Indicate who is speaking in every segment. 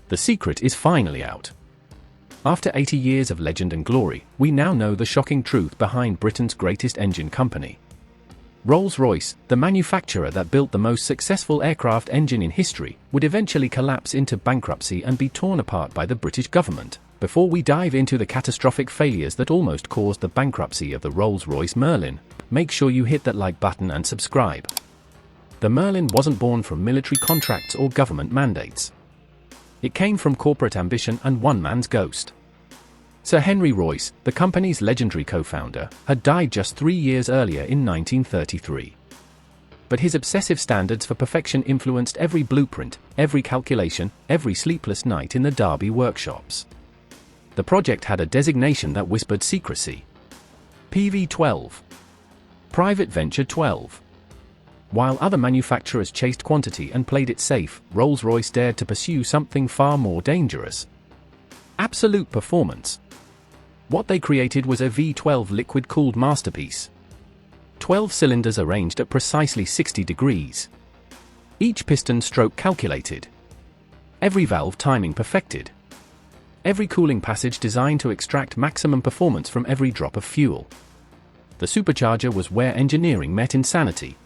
Speaker 1: The secret is finally out. After 80 years of legend and glory, we now know the shocking truth behind Britain's greatest engine company. Rolls-Royce, the manufacturer that built the most successful aircraft engine in history, would eventually collapse into bankruptcy and be torn apart by the British government. Before we dive into the catastrophic failures that almost caused the bankruptcy of the Rolls-Royce Merlin, make sure you hit that like button and subscribe. The Merlin wasn't born from military contracts or government mandates. It came from corporate ambition and one man's ghost. Sir Henry Royce, the company's legendary co-founder, had died just 3 years earlier in 1933. But his obsessive standards for perfection influenced every blueprint, every calculation, every sleepless night in the Derby workshops. The project had a designation that whispered secrecy. PV-12. Private Venture 12. While other manufacturers chased quantity and played it safe, Rolls-Royce dared to pursue something far more dangerous. Absolute performance. What they created was a V12 liquid-cooled masterpiece. 12 cylinders arranged at precisely 60 degrees. Each piston stroke calculated. Every valve timing perfected. Every cooling passage designed to extract maximum performance from every drop of fuel. The supercharger was where engineering met insanity.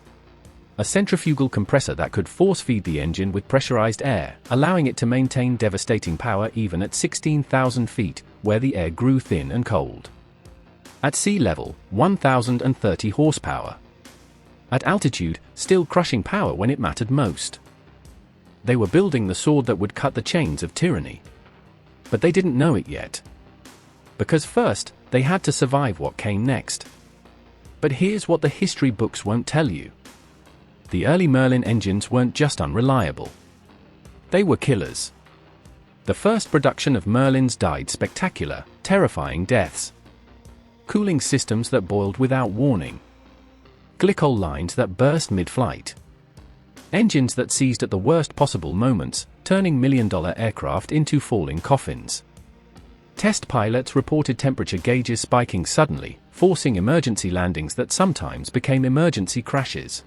Speaker 1: A centrifugal compressor that could force-feed the engine with pressurized air, allowing it to maintain devastating power even at 16,000 feet, where the air grew thin and cold. At sea level, 1,030 horsepower. At altitude, still crushing power when it mattered most. They were building the sword that would cut the chains of tyranny. But they didn't know it yet. Because first, they had to survive what came next. But here's what the history books won't tell you. The early Merlin engines weren't just unreliable. They were killers. The first production of Merlins died spectacular, terrifying deaths. Cooling systems that boiled without warning. Glycol lines that burst mid-flight. Engines that seized at the worst possible moments, turning million-dollar aircraft into falling coffins. Test pilots reported temperature gauges spiking suddenly, forcing emergency landings that sometimes became emergency crashes.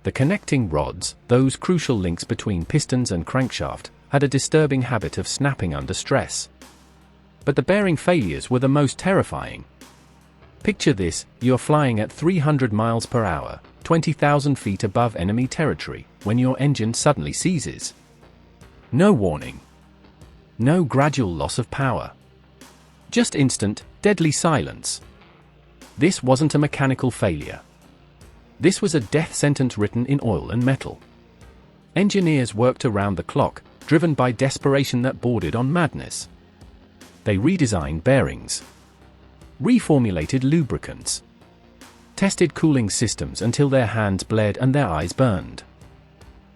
Speaker 1: The connecting rods, those crucial links between pistons and crankshaft, had a disturbing habit of snapping under stress. But the bearing failures were the most terrifying. Picture this: you're flying at 300 miles per hour, 20,000 feet above enemy territory, when your engine suddenly seizes. No warning. No gradual loss of power. Just instant, deadly silence. This wasn't a mechanical failure. This was a death sentence written in oil and metal. Engineers worked around the clock, driven by desperation that bordered on madness. They redesigned bearings, reformulated lubricants, tested cooling systems until their hands bled and their eyes burned.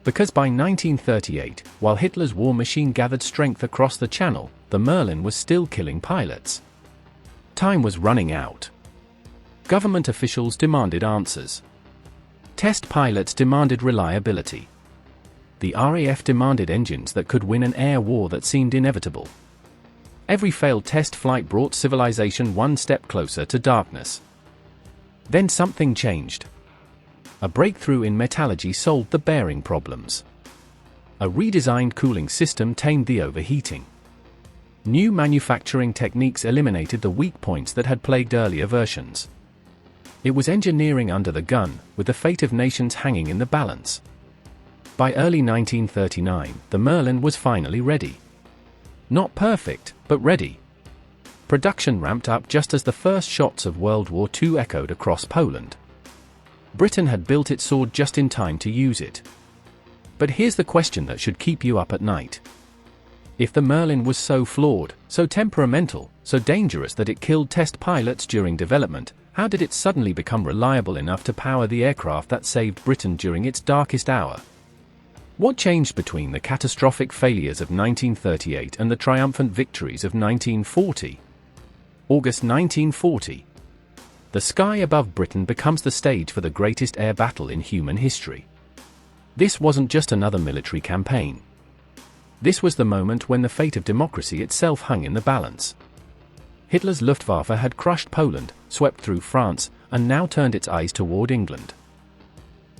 Speaker 1: Because by 1938, while Hitler's war machine gathered strength across the Channel, the Merlin was still killing pilots. Time was running out. Government officials demanded answers. Test pilots demanded reliability. The RAF demanded engines that could win an air war that seemed inevitable. Every failed test flight brought civilization one step closer to darkness. Then something changed. A breakthrough in metallurgy solved the bearing problems. A redesigned cooling system tamed the overheating. New manufacturing techniques eliminated the weak points that had plagued earlier versions. It was engineering under the gun, with the fate of nations hanging in the balance. By early 1939, the Merlin was finally ready. Not perfect, but ready. Production ramped up just as the first shots of World War II echoed across Poland. Britain had built its sword just in time to use it. But here's the question that should keep you up at night. If the Merlin was so flawed, so temperamental, so dangerous that it killed test pilots during development, how did it suddenly become reliable enough to power the aircraft that saved Britain during its darkest hour? What changed between the catastrophic failures of 1938 and the triumphant victories of 1940? August 1940. The sky above Britain becomes the stage for the greatest air battle in human history. This wasn't just another military campaign. This was the moment when the fate of democracy itself hung in the balance. Hitler's Luftwaffe had crushed Poland, swept through France, and now turned its eyes toward England.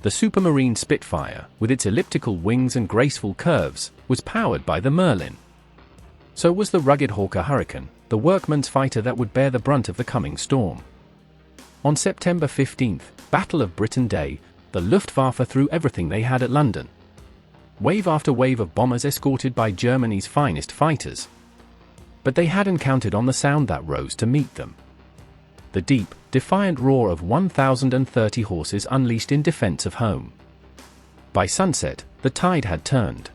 Speaker 1: The supermarine Spitfire, with its elliptical wings and graceful curves, was powered by the Merlin. So was the rugged Hawker Hurricane, the workman's fighter that would bear the brunt of the coming storm. On September 15th, Battle of Britain Day, the Luftwaffe threw everything they had at London. Wave after wave of bombers escorted by Germany's finest fighters. But they hadn't counted on the sound that rose to meet them. The deep, defiant roar of 1,030 horses unleashed in defense of home. By sunset, the tide had turned.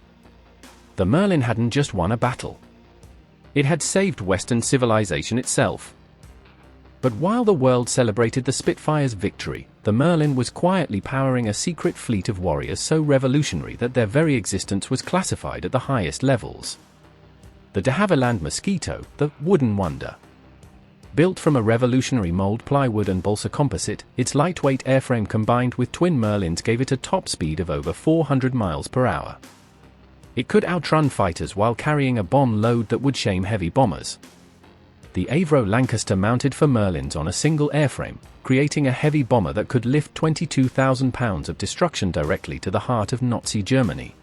Speaker 1: The Merlin hadn't just won a battle. It had saved Western civilization itself. But while the world celebrated the Spitfire's victory, the Merlin was quietly powering a secret fleet of warriors so revolutionary that their very existence was classified at the highest levels. The de Havilland Mosquito, the wooden wonder. Built from a revolutionary mold plywood and balsa composite, its lightweight airframe combined with twin Merlins gave it a top speed of over 400 miles per hour. It could outrun fighters while carrying a bomb load that would shame heavy bombers. The Avro Lancaster mounted for Merlins on a single airframe, creating a heavy bomber that could lift 22,000 pounds of destruction directly to the heart of Nazi Germany.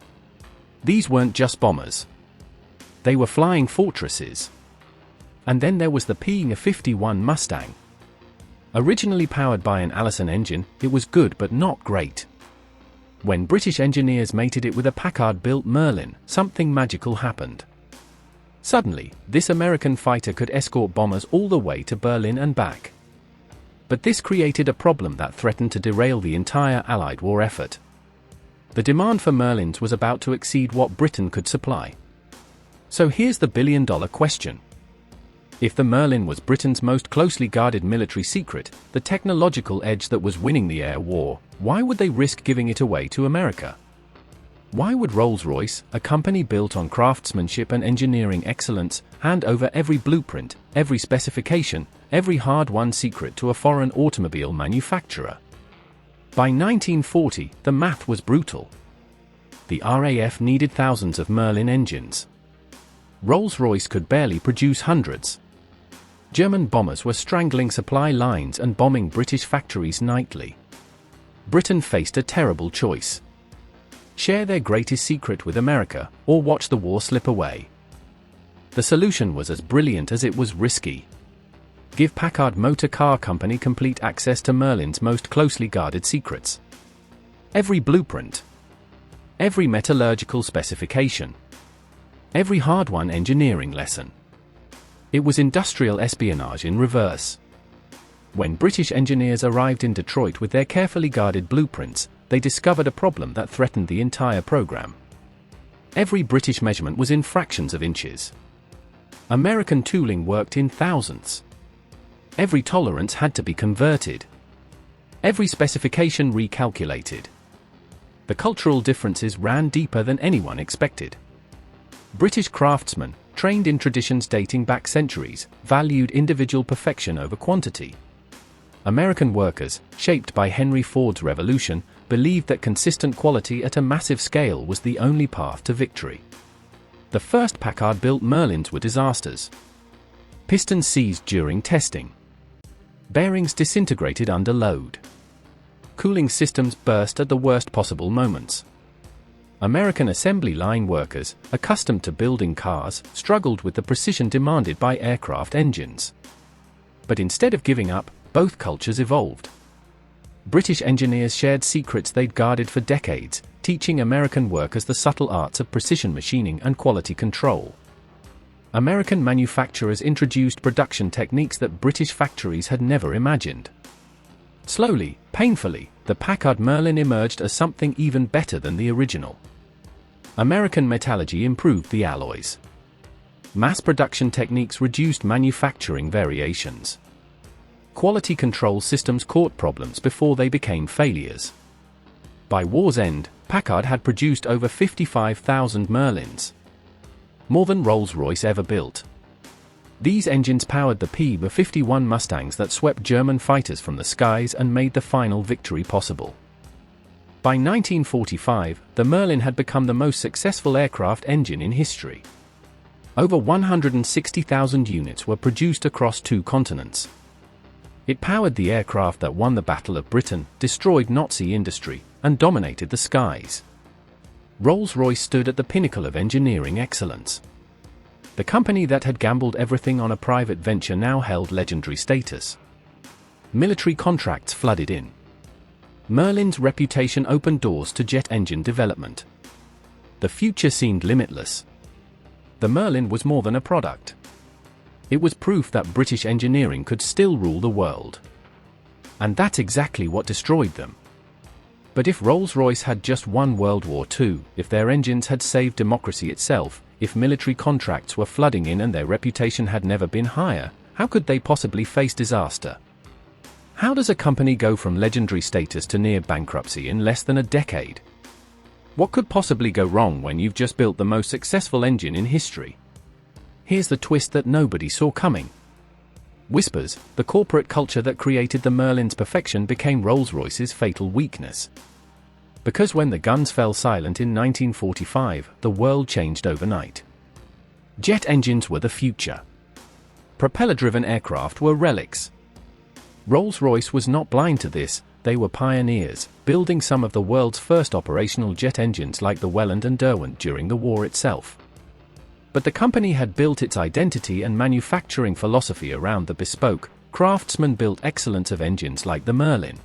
Speaker 1: These weren't just bombers. They were flying fortresses. And then there was the P-51 Mustang. Originally powered by an Allison engine, it was good but not great. When British engineers mated it with a Packard-built Merlin, something magical happened. Suddenly, this American fighter could escort bombers all the way to Berlin and back. But this created a problem that threatened to derail the entire Allied war effort. The demand for Merlins was about to exceed what Britain could supply. So here's the billion-dollar question. If the Merlin was Britain's most closely guarded military secret, the technological edge that was winning the air war, why would they risk giving it away to America? Why would Rolls-Royce, a company built on craftsmanship and engineering excellence, hand over every blueprint, every specification, every hard-won secret to a foreign automobile manufacturer? By 1940, the math was brutal. The RAF needed thousands of Merlin engines. Rolls-Royce could barely produce hundreds. German bombers were strangling supply lines and bombing British factories nightly. Britain faced a terrible choice. Share their greatest secret with America, or watch the war slip away. The solution was as brilliant as it was risky. Give Packard Motor Car Company complete access to Merlin's most closely guarded secrets. Every blueprint. Every metallurgical specification. Every hard-won engineering lesson. It was industrial espionage in reverse. When British engineers arrived in Detroit with their carefully guarded blueprints, they discovered a problem that threatened the entire program. Every British measurement was in fractions of inches. American tooling worked in thousandths. Every tolerance had to be converted. Every specification recalculated. The cultural differences ran deeper than anyone expected. British craftsmen, trained in traditions dating back centuries, valued individual perfection over quantity. American workers, shaped by Henry Ford's revolution, believed that consistent quality at a massive scale was the only path to victory. The first Packard-built Merlins were disasters. Pistons seized during testing. Bearings disintegrated under load. Cooling systems burst at the worst possible moments. American assembly line workers, accustomed to building cars, struggled with the precision demanded by aircraft engines. But instead of giving up, both cultures evolved. British engineers shared secrets they'd guarded for decades, teaching American workers the subtle arts of precision machining and quality control. American manufacturers introduced production techniques that British factories had never imagined. Slowly, painfully, the Packard Merlin emerged as something even better than the original. American metallurgy improved the alloys. Mass production techniques reduced manufacturing variations. Quality control systems caught problems before they became failures. By war's end, Packard had produced over 55,000 Merlins. More than Rolls-Royce ever built. These engines powered the P-51 Mustangs that swept German fighters from the skies and made the final victory possible. By 1945, the Merlin had become the most successful aircraft engine in history. Over 160,000 units were produced across 2 continents. It powered the aircraft that won the Battle of Britain, destroyed Nazi industry, and dominated the skies. Rolls-Royce stood at the pinnacle of engineering excellence. The company that had gambled everything on a private venture now held legendary status. Military contracts flooded in. Merlin's reputation opened doors to jet engine development. The future seemed limitless. The Merlin was more than a product. It was proof that British engineering could still rule the world. And that's exactly what destroyed them. But if Rolls-Royce had just won World War II, if their engines had saved democracy itself, if military contracts were flooding in and their reputation had never been higher, how could they possibly face disaster? How does a company go from legendary status to near bankruptcy in less than a decade? What could possibly go wrong when you've just built the most successful engine in history? Here's the twist that nobody saw coming. Whispers, the corporate culture that created the Merlin's perfection, became Rolls-Royce's fatal weakness. Because when the guns fell silent in 1945, the world changed overnight. Jet engines were the future. Propeller-driven aircraft were relics. Rolls-Royce was not blind to this. They were pioneers, building some of the world's first operational jet engines like the Welland and Derwent during the war itself. But the company had built its identity and manufacturing philosophy around the bespoke, craftsman-built excellence of engines like the Merlin.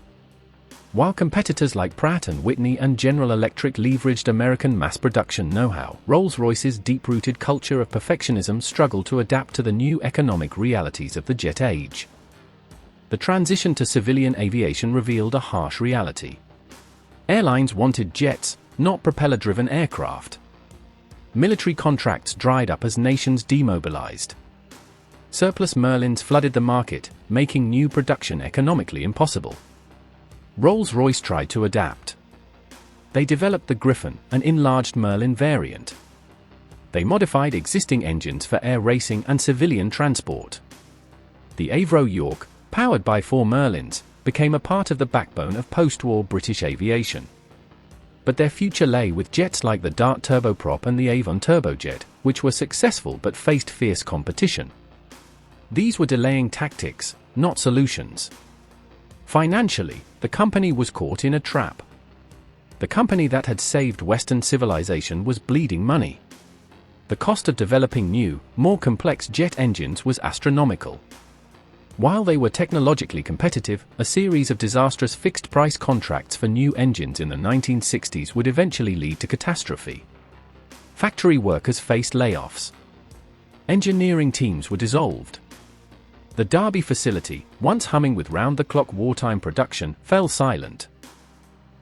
Speaker 1: While competitors like Pratt & Whitney and General Electric leveraged American mass-production know-how, Rolls-Royce's deep-rooted culture of perfectionism struggled to adapt to the new economic realities of the jet age. The transition to civilian aviation revealed a harsh reality. Airlines wanted jets, not propeller-driven aircraft. Military contracts dried up as nations demobilized. Surplus Merlins flooded the market, making new production economically impossible. Rolls-Royce tried to adapt. They developed the Griffon, an enlarged Merlin variant. They modified existing engines for air racing and civilian transport. The Avro York, powered by 4 Merlins, became a part of the backbone of post-war British aviation. But their future lay with jets like the Dart turboprop and the Avon turbojet, which were successful but faced fierce competition. These were delaying tactics, not solutions. Financially, the company was caught in a trap. The company that had saved Western civilization was bleeding money. The cost of developing new, more complex jet engines was astronomical. While they were technologically competitive, a series of disastrous fixed-price contracts for new engines in the 1960s would eventually lead to catastrophe. Factory workers faced layoffs. Engineering teams were dissolved. The Derby facility, once humming with round-the-clock wartime production, fell silent.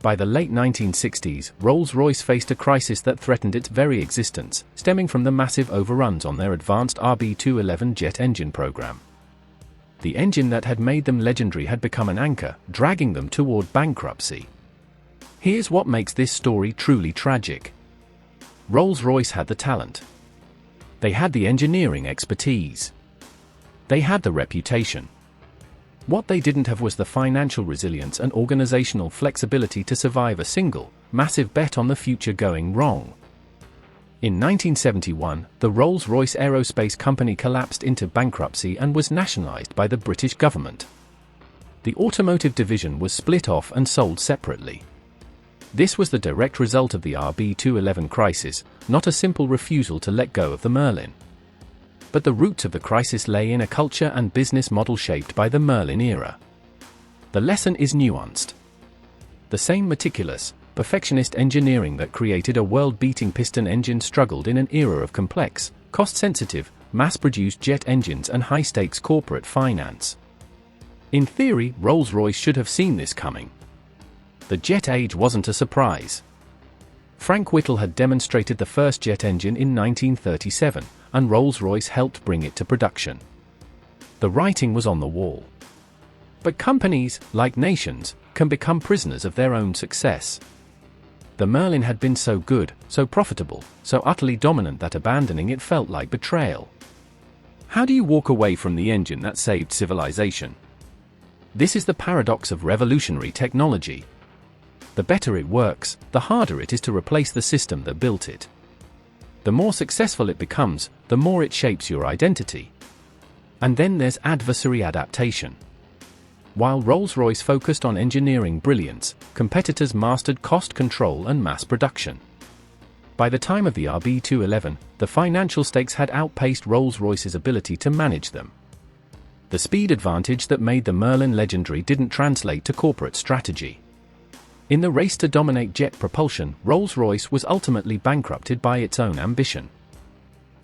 Speaker 1: By the late 1960s, Rolls-Royce faced a crisis that threatened its very existence, stemming from the massive overruns on their advanced RB211 jet engine program. The engine that had made them legendary had become an anchor, dragging them toward bankruptcy. Here's what makes this story truly tragic. Rolls-Royce had the talent. They had the engineering expertise. They had the reputation. What they didn't have was the financial resilience and organizational flexibility to survive a single, massive bet on the future going wrong. In 1971, the Rolls-Royce Aerospace Company collapsed into bankruptcy and was nationalized by the British government. The automotive division was split off and sold separately. This was the direct result of the RB211 crisis, not a simple refusal to let go of the Merlin. But the roots of the crisis lay in a culture and business model shaped by the Merlin era. The lesson is nuanced. The same meticulous, perfectionist engineering that created a world-beating piston engine struggled in an era of complex, cost-sensitive, mass-produced jet engines and high-stakes corporate finance. In theory, Rolls-Royce should have seen this coming. The jet age wasn't a surprise. Frank Whittle had demonstrated the first jet engine in 1937, and Rolls-Royce helped bring it to production. The writing was on the wall. But companies, like nations, can become prisoners of their own success. The Merlin had been so good, so profitable, so utterly dominant that abandoning it felt like betrayal. How do you walk away from the engine that saved civilization? This is the paradox of revolutionary technology. The better it works, the harder it is to replace the system that built it. The more successful it becomes, the more it shapes your identity. And then there's adversary adaptation. While Rolls-Royce focused on engineering brilliance, competitors mastered cost control and mass production. By the time of the RB211, the financial stakes had outpaced Rolls-Royce's ability to manage them. The speed advantage that made the Merlin legendary didn't translate to corporate strategy. In the race to dominate jet propulsion, Rolls-Royce was ultimately bankrupted by its own ambition.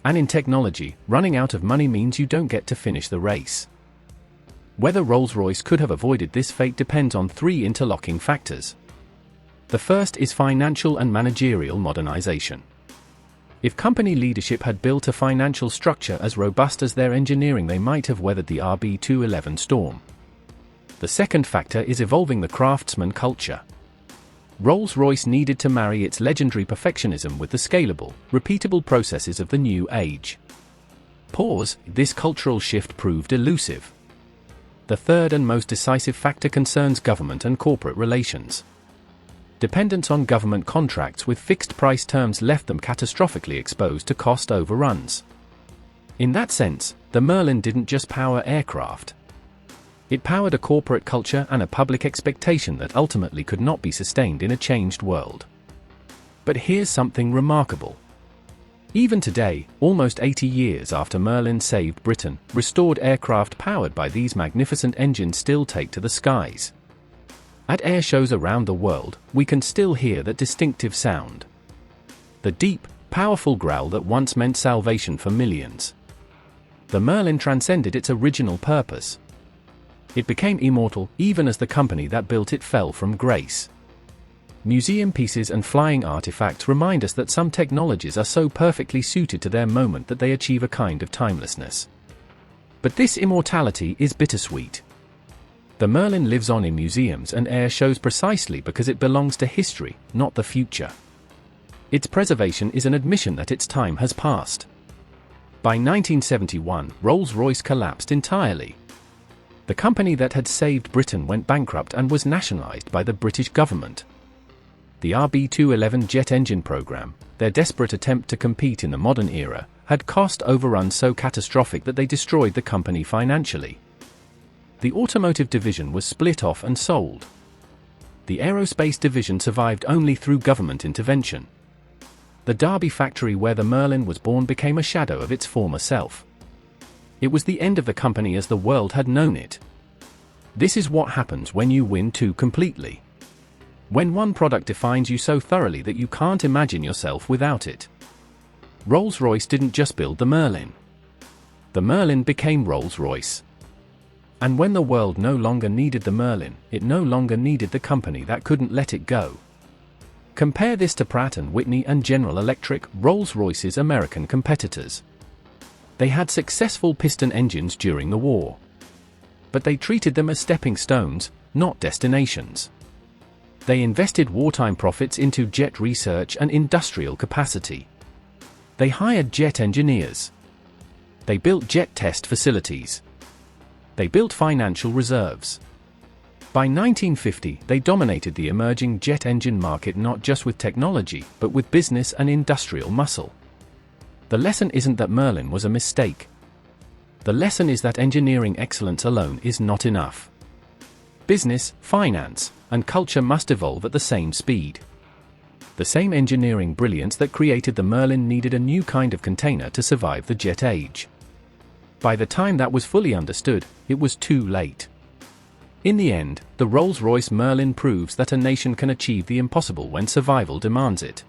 Speaker 1: And in technology, running out of money means you don't get to finish the race. Whether Rolls-Royce could have avoided this fate depends on three interlocking factors. The first is financial and managerial modernization. If company leadership had built a financial structure as robust as their engineering, they might have weathered the RB211 storm. The second factor is evolving the craftsman culture. Rolls-Royce needed to marry its legendary perfectionism with the scalable, repeatable processes of the new age. This cultural shift proved elusive. The third and most decisive factor concerns government and corporate relations. Dependence on government contracts with fixed price terms left them catastrophically exposed to cost overruns. In that sense, the Merlin didn't just power aircraft. It powered a corporate culture and a public expectation that ultimately could not be sustained in a changed world. But here's something remarkable. Even today, almost 80 years after Merlin saved Britain, restored aircraft powered by these magnificent engines still take to the skies. At air shows around the world, we can still hear that distinctive sound. The deep, powerful growl that once meant salvation for millions. The Merlin transcended its original purpose. It became immortal, even as the company that built it fell from grace. Museum pieces and flying artifacts remind us that some technologies are so perfectly suited to their moment that they achieve a kind of timelessness. But this immortality is bittersweet. The Merlin lives on in museums and air shows precisely because it belongs to history, not the future. Its preservation is an admission that its time has passed. By 1971, Rolls-Royce collapsed entirely. The company that had saved Britain went bankrupt and was nationalized by the British government. The RB211 jet engine program, their desperate attempt to compete in the modern era, had cost overruns so catastrophic that they destroyed the company financially. The automotive division was split off and sold. The aerospace division survived only through government intervention. The Derby factory where the Merlin was born became a shadow of its former self. It was the end of the company as the world had known it. This is what happens when you win too completely. When one product defines you so thoroughly that you can't imagine yourself without it. Rolls-Royce didn't just build the Merlin. The Merlin became Rolls-Royce. And when the world no longer needed the Merlin, it no longer needed the company that couldn't let it go. Compare this to Pratt & Whitney and General Electric, Rolls-Royce's American competitors. They had successful piston engines during the war. But they treated them as stepping stones, not destinations. They invested wartime profits into jet research and industrial capacity. They hired jet engineers. They built jet test facilities. They built financial reserves. By 1950, they dominated the emerging jet engine market not just with technology, but with business and industrial muscle. The lesson isn't that Merlin was a mistake. The lesson is that engineering excellence alone is not enough. Business, finance, and culture must evolve at the same speed. The same engineering brilliance that created the Merlin needed a new kind of container to survive the jet age. By the time that was fully understood, it was too late. In the end, the Rolls-Royce Merlin proves that a nation can achieve the impossible when survival demands it.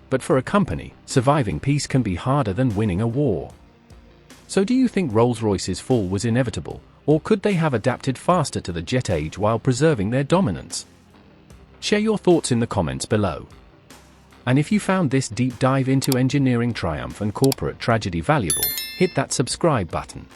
Speaker 1: But for a company, surviving peace can be harder than winning a war. So do you think Rolls-Royce's fall was inevitable, or could they have adapted faster to the jet age while preserving their dominance? Share your thoughts in the comments below. And if you found this deep dive into engineering triumph and corporate tragedy valuable, hit that subscribe button.